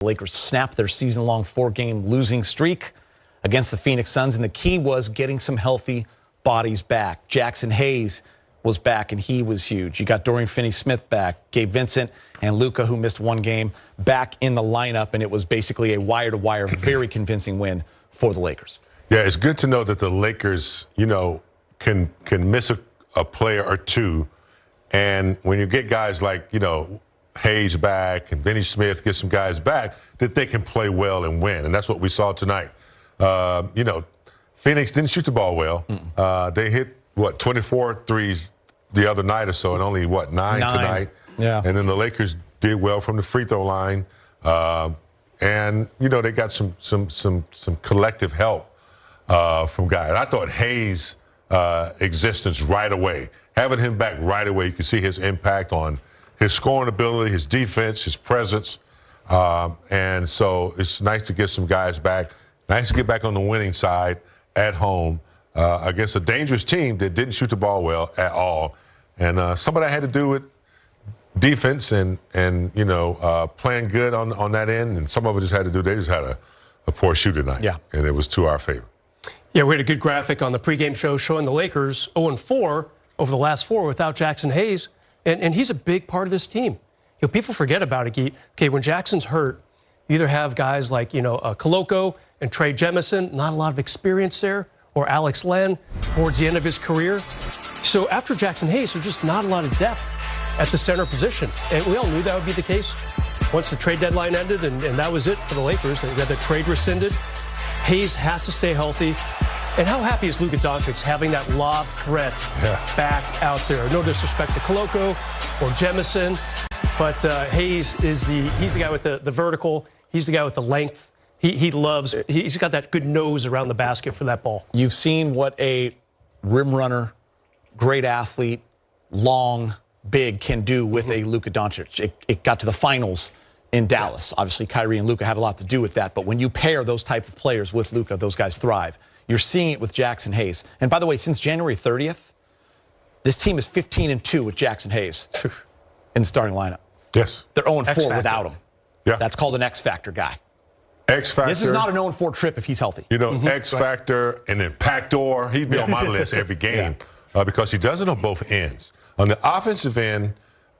The Lakers snapped their season-long 4-game losing streak against the Phoenix Suns, and the key was getting some healthy bodies back. Jackson Hayes was back, and he was huge. You got Dorian Finney-Smith back, Gabe Vincent and Luka, who missed one game, back in the lineup, and it was basically a wire-to-wire, very convincing win for the Lakers. Yeah, it's good to know that the Lakers, can miss a player or two, and when you get guys like, Hayes back and Vinny Smith, get some guys back, that they can play well and win. And that's what we saw tonight. Phoenix didn't shoot the ball well. They hit, 24 threes the other night or so, and only, 9 tonight. Yeah. And then the Lakers did well from the free throw line. And, they got some collective help from guys. I thought Hayes' existence right away, having him back right away, you can see his impact on his scoring ability, his defense, his presence. And so it's nice to get some guys back. Nice to get back on the winning side at home against a dangerous team that didn't shoot the ball well at all. And some of that had to do with defense and playing good on that end. And some of it just had to do, they just had a poor shooting night. Yeah. And it was to our favor. Yeah, we had a good graphic on the pregame show showing the Lakers 0-4 over the last 4 without Jackson Hayes. And he's a big part of this team. People forget about it, Geet. Okay, when Jackson's hurt, you either have guys like, Koloko and Trey Jemison, not a lot of experience there, or Alex Len towards the end of his career. So after Jackson Hayes, there's just not a lot of depth at the center position. And we all knew that would be the case once the trade deadline ended, and that was it for the Lakers. They got the trade rescinded. Hayes has to stay healthy. And how happy is Luka Doncic having that lob threat back out there? No disrespect to Koloko or Jemison, but Hayes is he's the guy with the vertical. He's the guy with the length. He's got that good nose around the basket for that ball. You've seen what a rim runner, great athlete, long, big can do with a Luka Doncic. It got to the finals in Dallas. Obviously, Kyrie and Luka had a lot to do with that. But when you pair those type of players with Luka, those guys thrive. You're seeing it with Jackson Hayes. And by the way, since January 30th, this team is 15-2 with Jackson Hayes in the starting lineup. Yes. They're 0-4 without him. Yeah. That's called an X factor guy. X factor. This is not an 0-4 trip if he's healthy. X factor and then Pactor. He'd be on my list every game because he does it on both ends. On the offensive end,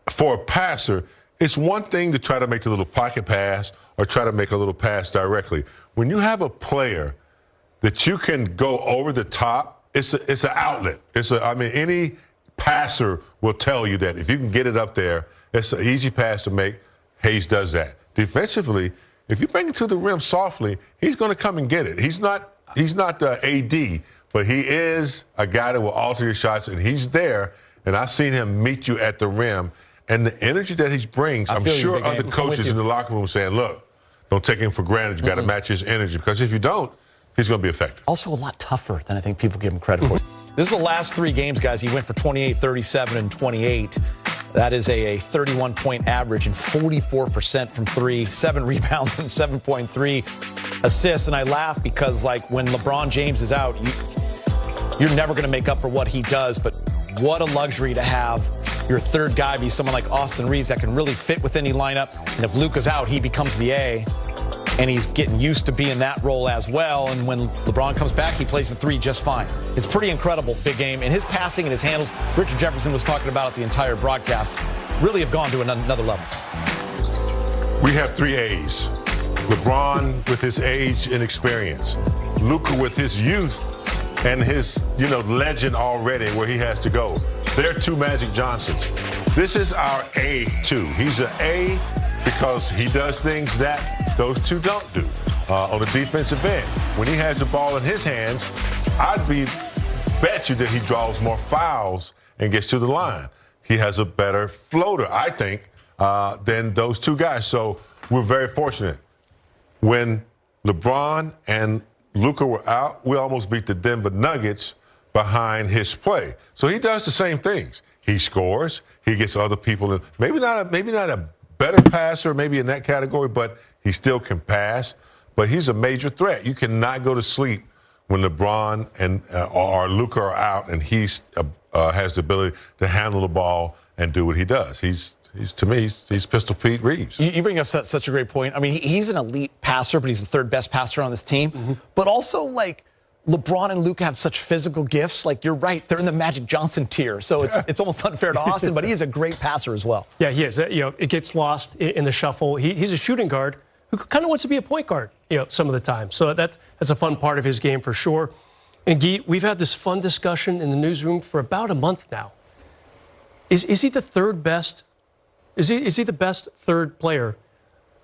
for a passer, it's one thing to try to make the little pocket pass or try to make a little pass directly. When you have a player that you can go over the top, it's an outlet. Any passer will tell you that if you can get it up there, it's an easy pass to make. Hayes does that. Defensively, if you bring it to the rim softly, he's going to come and get it. He's not the AD, but he is a guy that will alter your shots, and he's there. And I've seen him meet you at the rim. And the energy that he brings, I'm sure other coaches in the locker room saying, look, don't take him for granted. You got to match his energy, because if you don't, he's going to be effective. Also a lot tougher than I think people give him credit for. This is the last 3 games, guys. He went for 28, 37, and 28. That is a 31-point average and 44% from 3, 7 rebounds and 7.3 assists. And I laugh because, when LeBron James is out, you're never going to make up for what he does. But what a luxury to have your third guy be someone like Austin Reeves that can really fit with any lineup. And if Luka's out, he becomes the A. And he's getting used to being that role as well. And when LeBron comes back, he plays the 3 just fine. It's pretty incredible, big game. And his passing and his handles, Richard Jefferson was talking about it the entire broadcast, really have gone to another level. We have 3 A's. LeBron with his age and experience. Luka with his youth and his, legend already where he has to go. They're 2 Magic Johnsons. This is our A2. He's an A because he does things that those 2 don't do on the defensive end. When he has the ball in his hands, I'd bet you that he draws more fouls and gets to the line. He has a better floater, I think, than those 2 guys. So we're very fortunate. When LeBron and Luka were out, we almost beat the Denver Nuggets behind his play. So he does the same things. He scores. He gets other people in. Maybe not a better passer, maybe in that category, but he still can pass. But he's a major threat. You cannot go to sleep when LeBron and or Luka are out, and he has the ability to handle the ball and do what he does. He's To me, he's Pistol Pete Reeves. You bring up such a great point. I mean, he's an elite passer, but he's the third best passer on this team. Mm-hmm. But also, like, LeBron and Luka have such physical gifts. Like, you're right, they're in the Magic Johnson tier. So it's almost unfair to Austin, but he is a great passer as well. Yeah, he is. It gets lost in the shuffle. He's a shooting guard who kind of wants to be a point guard, some of the time. So that's a fun part of his game for sure. And Geet, we've had this fun discussion in the newsroom for about a month now. Is he the third best? Is he the best third player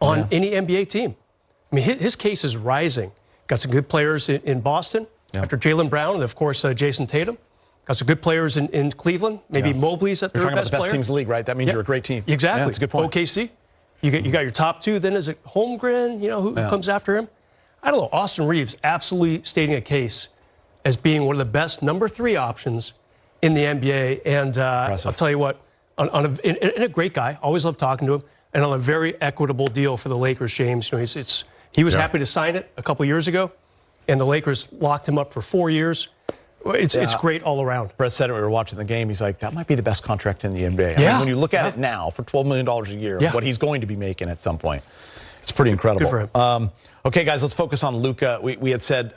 on any NBA team? I mean, his case is rising. Got some good players in Boston after Jaylen Brown, and of course Jason Tatum. Got some good players in Cleveland. Maybe Mobley's at third best player. You're talking about the best teams in the league, right? That means you're a great team. Exactly. Yeah, that's a good point. OKC. You got your top two. Then is it Holmgren? Who comes after him? I don't know. Austin Reeves absolutely stating a case as being one of the best number 3 options in the NBA. And I'll tell you what, and a great guy. Always love talking to him. And on a very equitable deal for the Lakers, James. He was happy to sign it a couple years ago, and the Lakers locked him up for 4 years. It's great all around. Brett said it when we were watching the game. He's like, that might be the best contract in the NBA. I mean, when you look at it now, for $12 million a year, what he's going to be making at some point, it's pretty incredible. Good for him. Okay, guys, let's focus on Luka. We had said,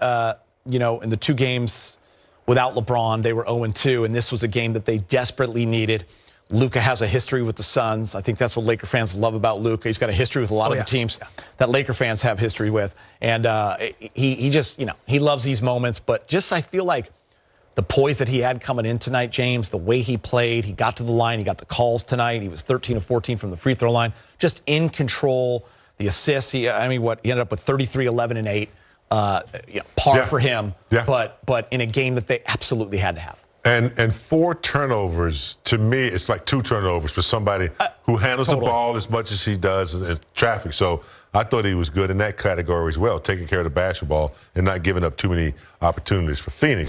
in the 2 games without LeBron, they were 0-2, and this was a game that they desperately needed. Luka has a history with the Suns. I think that's what Laker fans love about Luka. He's got a history with a lot of the teams that Laker fans have history with. And he just, he loves these moments. But just I feel like the poise that he had coming in tonight, James, the way he played, he got to the line, he got the calls tonight. He was 13 of 14 from the free throw line. Just in control. The assists, he ended up with 33, 11, and 8. Par for him, but in a game that they absolutely had to have. And 4 turnovers, to me, it's like 2 turnovers for somebody who handles the ball as much as he does in traffic. So I thought he was good in that category as well, taking care of the basketball and not giving up too many opportunities for Phoenix.